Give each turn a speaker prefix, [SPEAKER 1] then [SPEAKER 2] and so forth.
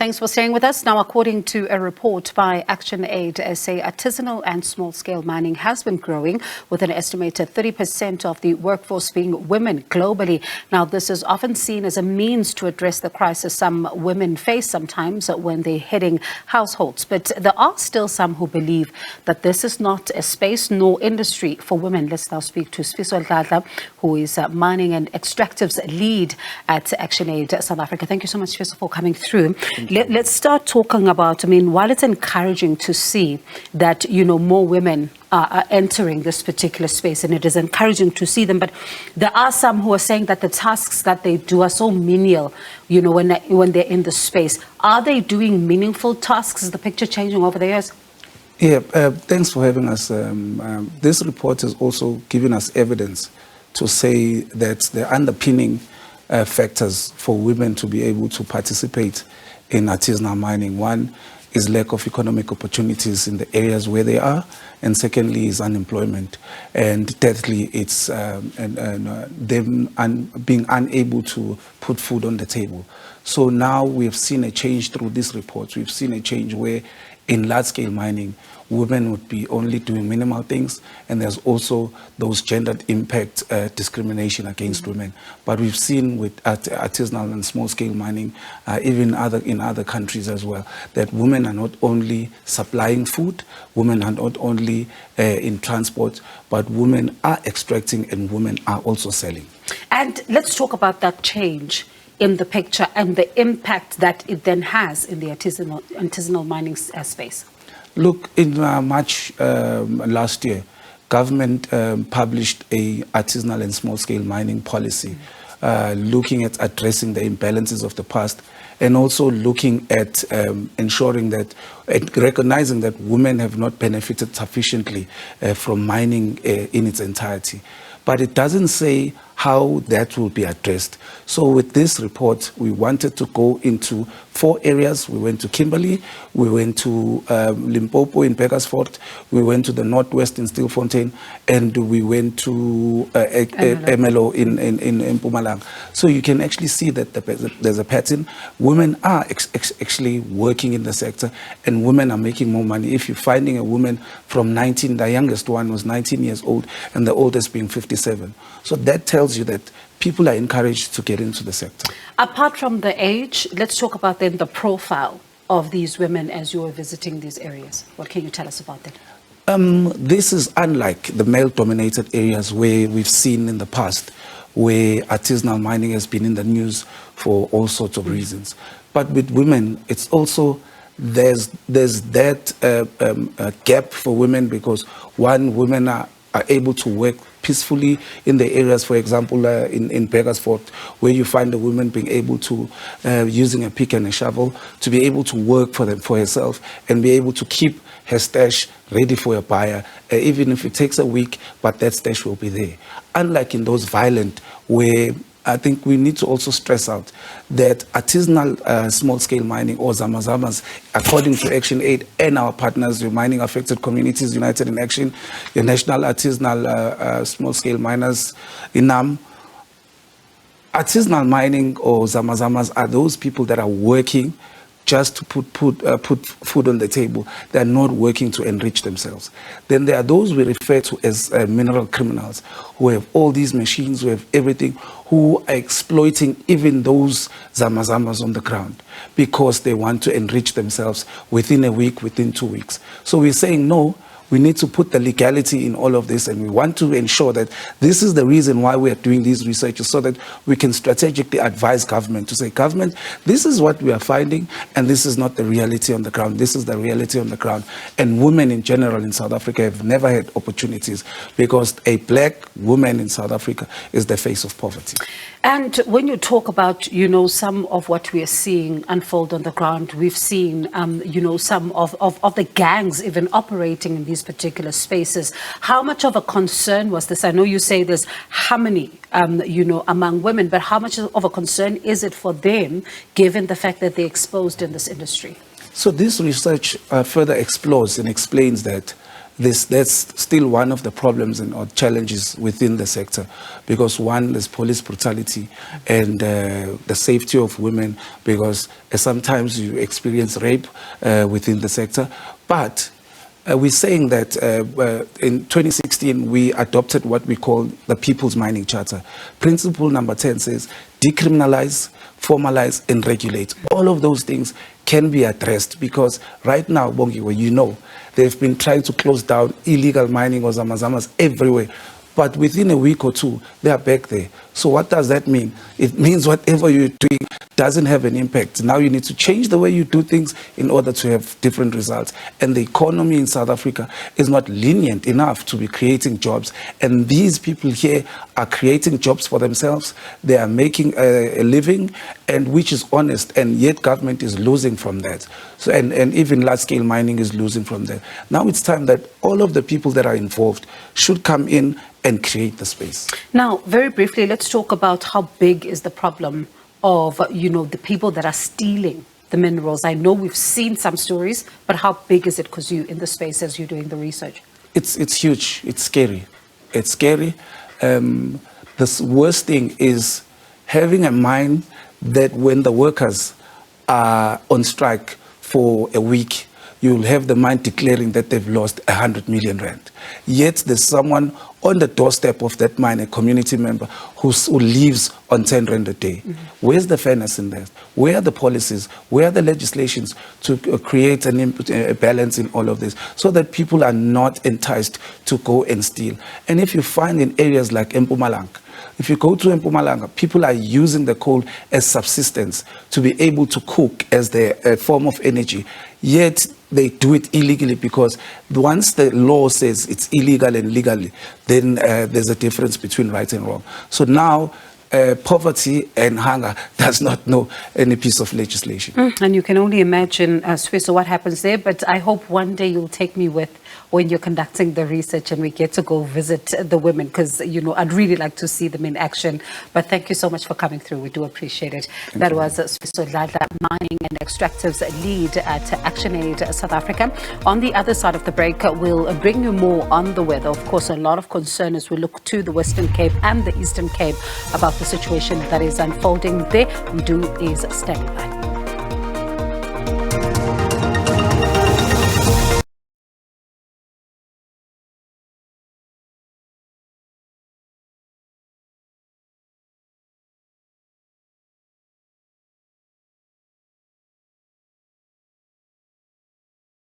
[SPEAKER 1] Thanks for staying with us. Now, according to a report by ActionAid SA, artisanal and small-scale mining has been growing, with an estimated 30% of the workforce being women globally. Now, this is often seen as a means to address the crisis some women face sometimes when they're heading households. But there are still some who believe that this is not a space nor industry for women. Let's now speak to Sifiso Dladla, who is mining and extractives lead at ActionAid South Africa. Thank you so much, Sifiso, for coming through. Let's start talking about, while it's encouraging to see that, more women are entering this particular space, and it is encouraging to see them, but there are some who are saying that the tasks that they do are so menial, when they're in the space. Are they doing meaningful tasks? Is the picture changing over the years?
[SPEAKER 2] Yeah, thanks for having us. This report has also given us evidence to say that the underpinning factors for women to be able to participate in artisanal mining. One is lack of economic opportunities in the areas where they are, and secondly is unemployment, and thirdly it's them being unable to put food on the table. So now we've seen a change through this report. We've seen a change where in large-scale mining, women would be only doing minimal things, and there's also those gendered impact discrimination against women. But we've seen with artisanal and small-scale mining, even in other countries as well, that women are not only supplying food, women are not only in transport, but women are extracting and women are also selling.
[SPEAKER 1] And let's talk about that change in the picture and the impact that it then has in the artisanal mining space.
[SPEAKER 2] Look, in March last year, government published a artisanal and small-scale mining policy, looking at addressing the imbalances of the past, and also looking at ensuring that, recognizing that women have not benefited sufficiently from mining in its entirety. But it doesn't say how that will be addressed. So with this report, we wanted to go into 4 areas. We went to Kimberley, we went to Limpopo in Pegarsfort, we went to the Northwest in Stilfontein, and we went to Emelo in Mpumalanga. So you can actually see that there's a pattern. Women are actually working in the sector, and women are making more money. If you're finding a woman from 19, the youngest one was 19 years old, and the oldest being 57. So that tells you that people are encouraged to get into the sector. Apart
[SPEAKER 1] from the age, let's talk about then the profile of these women as you are visiting these areas. What can you tell us about that?
[SPEAKER 2] This is unlike the male-dominated areas where we've seen in the past, where artisanal mining has been in the news for all sorts of reasons. But with women, it's also there's that gap for women, because one, women are able to work peacefully in the areas, for example, in Pegarsfort, where you find a woman being able to, using a pick and a shovel, to be able to work for herself and be able to keep her stash ready for a buyer, even if it takes a week, but that stash will be there. Unlike in those violent, where I think we need to also stress out that artisanal small-scale mining, or Zamazamas, according to ActionAid and our partners, the Mining Affected Communities United in Action, the National Artisanal Small-Scale Miners, INAM, artisanal mining or Zamazamas are those people that are working just to put food on the table. They're not working to enrich themselves. Then there are those we refer to as mineral criminals, who have all these machines, who have everything, who are exploiting even those zamazamas on the ground because they want to enrich themselves within a week, within 2 weeks. So we're saying no. We need to put the legality in all of this, and we want to ensure that this is the reason why we are doing these researches, so that we can strategically advise government to say, government, this is what we are finding, and this is not the reality on the ground. This is the reality on the ground. And women in general in South Africa have never had opportunities, because a black woman in South Africa is the face of poverty.
[SPEAKER 1] And when you talk about, some of what we are seeing unfold on the ground, we've seen, some of the gangs even operating in these particular spaces. How much of a concern was this? I know you say there's harmony, among women, but how much of a concern is it for them, given the fact that they're exposed in this industry?
[SPEAKER 2] So this research further explores and explains that that's still one of the problems and or challenges within the sector, because one, there's police brutality and the safety of women, because sometimes you experience rape within the sector. But we're saying that in 2016, we adopted what we call the People's Mining Charter. Principle number 10 says, decriminalize, formalize, and regulate. All of those things can be addressed, because right now, Bongiwe, you know, they've been trying to close down illegal mining or zamazamas everywhere. But within a week or two, they are back there. So what does that mean? It means whatever you're doing doesn't have an impact. Now you need to change the way you do things in order to have different results. And the economy in South Africa is not lenient enough to be creating jobs. And these people here are creating jobs for themselves. They are making a living, and which is honest, and yet government is losing from that. So, and even large-scale mining is losing from that. Now it's time that all of the people that are involved should come in and create the space.
[SPEAKER 1] Now, very briefly, let's talk about how big is the problem of, the people that are stealing the minerals. I know we've seen some stories, but how big is it, because you're in the space as you're doing the research?
[SPEAKER 2] It's huge. It's scary. It's scary. The worst thing is having a mine that when the workers are on strike for a week, you'll have the mine declaring that they've lost 100 million rand. Yet there's someone on the doorstep of that mine, a community member, who lives on 10 rand a day. Mm-hmm. Where's the fairness in that? Where are the policies? Where are the legislations to create a balance in all of this, so that people are not enticed to go and steal? And if you find in areas like Mpumalanga, if you go to Mpumalanga, people are using the coal as subsistence to be able to cook as their form of energy. Yet they do it illegally, because once the law says it's illegal and legally, then there's a difference between right and wrong. So now poverty and hunger does not know any piece of legislation.
[SPEAKER 1] And you can only imagine, Sifiso, what happens there. But I hope one day you'll take me with when you're conducting the research and we get to go visit the women, because, I'd really like to see them in action. But thank you so much for coming through. We do appreciate it. That was Sifiso Dladla, Mining and Extractives Lead at ActionAid South Africa. On the other side of the break, we'll bring you more on the weather. Of course, a lot of concern as we look to the Western Cape and the Eastern Cape about the situation that is unfolding there. Mdu is standing by.